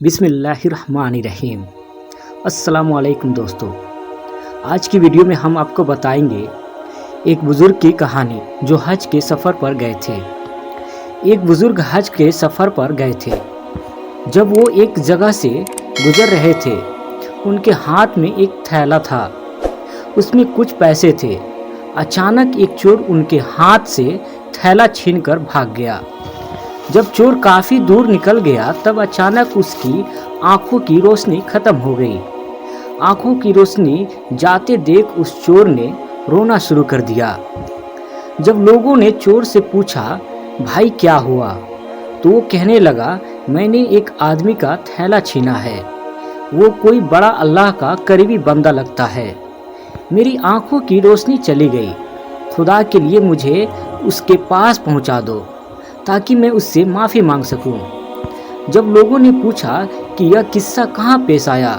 बिस्मिल्लाहिर्रहमानिर्रहीम। अस्सलाम वालेकुम दोस्तों, आज की वीडियो में हम आपको बताएंगे एक बुज़ुर्ग की कहानी जो हज के सफ़र पर गए थे। एक बुज़ुर्ग हज के सफ़र पर गए थे। जब वो एक जगह से गुज़र रहे थे, उनके हाथ में एक थैला था, उसमें कुछ पैसे थे। अचानक एक चोर उनके हाथ से थैला छीनकर भाग गया। जब चोर काफ़ी दूर निकल गया तब अचानक उसकी आंखों की रोशनी खत्म हो गई। आंखों की रोशनी जाते देख उस चोर ने रोना शुरू कर दिया। जब लोगों ने चोर से पूछा, भाई क्या हुआ, तो वो कहने लगा, मैंने एक आदमी का थैला छीना है। वो कोई बड़ा अल्लाह का करीबी बंदा लगता है। मेरी आंखों की रोशनी चली गई। खुदा के लिए मुझे उसके पास पहुंचा दो ताकि मैं उससे माफ़ी मांग सकूं। जब लोगों ने पूछा कि यह किस्सा कहाँ पेश आया,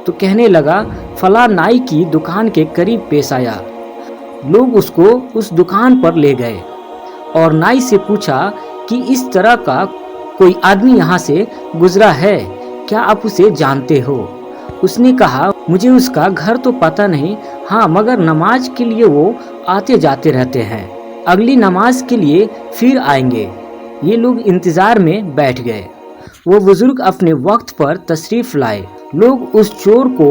तो कहने लगा, फला नाई की दुकान के करीब पेश आया। लोग उसको उस दुकान पर ले गए और नाई से पूछा कि इस तरह का कोई आदमी यहाँ से गुजरा है, क्या आप उसे जानते हो? उसने कहा, मुझे उसका घर तो पता नहीं, हाँ मगर नमाज के लिए वो आते जाते रहते हैं। अगली नमाज के लिए फिर आएंगे। ये लोग इंतज़ार में बैठ गए। वो बुजुर्ग अपने वक्त पर तशरीफ़ लाए। लोग उस चोर को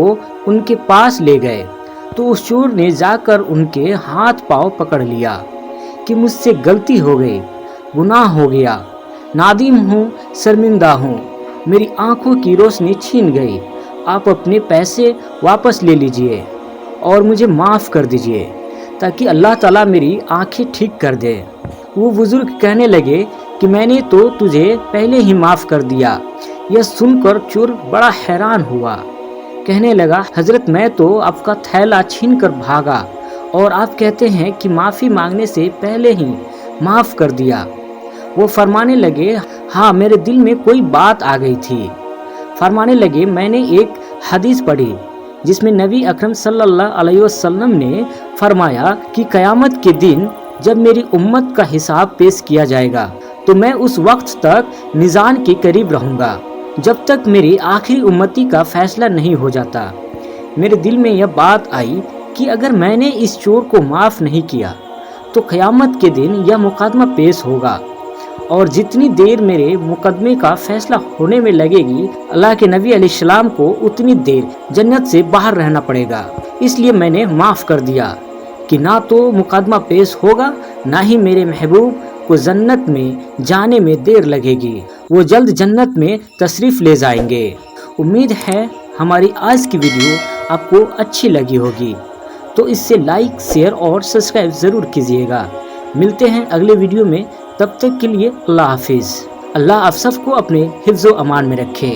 उनके पास ले गए तो उस चोर ने जाकर उनके हाथ पांव पकड़ लिया कि मुझसे गलती हो गई, गुनाह हो गया, नादिम हूँ, शर्मिंदा हूँ, मेरी आंखों की रोशनी छीन गई। आप अपने पैसे वापस ले लीजिए और मुझे माफ़ कर दीजिए ताकि अल्लाह ताला मेरी आंखें ठीक कर दे। वो बुजुर्ग कहने लगे कि मैंने तो तुझे पहले ही माफ़ कर दिया। यह सुनकर चोर बड़ा हैरान हुआ। कहने लगा, हजरत मैं तो आपका थैला छीन कर भागा और आप कहते हैं कि माफ़ी मांगने से पहले ही माफ़ कर दिया। वो फरमाने लगे, हाँ मेरे दिल में कोई बात आ गई थी। फरमाने लगे, मैंने एक हदीस पढ़ी जिसमें नबी अकरम सल्लल्लाहु अलैहि वसल्लम ने फरमाया कि क़यामत के दिन जब मेरी उम्मत का हिसाब पेश किया जाएगा तो मैं उस वक्त तक मीज़ान के करीब रहूँगा जब तक मेरी आखिरी उम्मती का फैसला नहीं हो जाता। मेरे दिल में यह बात आई कि अगर मैंने इस चोर को माफ़ नहीं किया तो क़यामत के दिन यह मुकदमा पेश होगा और जितनी देर मेरे मुकदमे का फैसला होने में लगेगी, अल्लाह के नबी अलैहिस्सलाम को उतनी देर जन्नत से बाहर रहना पड़ेगा। इसलिए मैंने माफ़ कर दिया कि ना तो मुकदमा पेश होगा, ना ही मेरे महबूब को जन्नत में जाने में देर लगेगी। वो जल्द जन्नत में तशरीफ़ ले जाएंगे। उम्मीद है हमारी आज की वीडियो आपको अच्छी लगी होगी, तो इससे लाइक, शेयर और सब्सक्राइब ज़रूर कीजिएगा। मिलते हैं अगले वीडियो में, तब तक के लिए अल्लाह हाफिज़। अल्लाह आप सबको अपने हिफ्ज़ व अमान में रखे।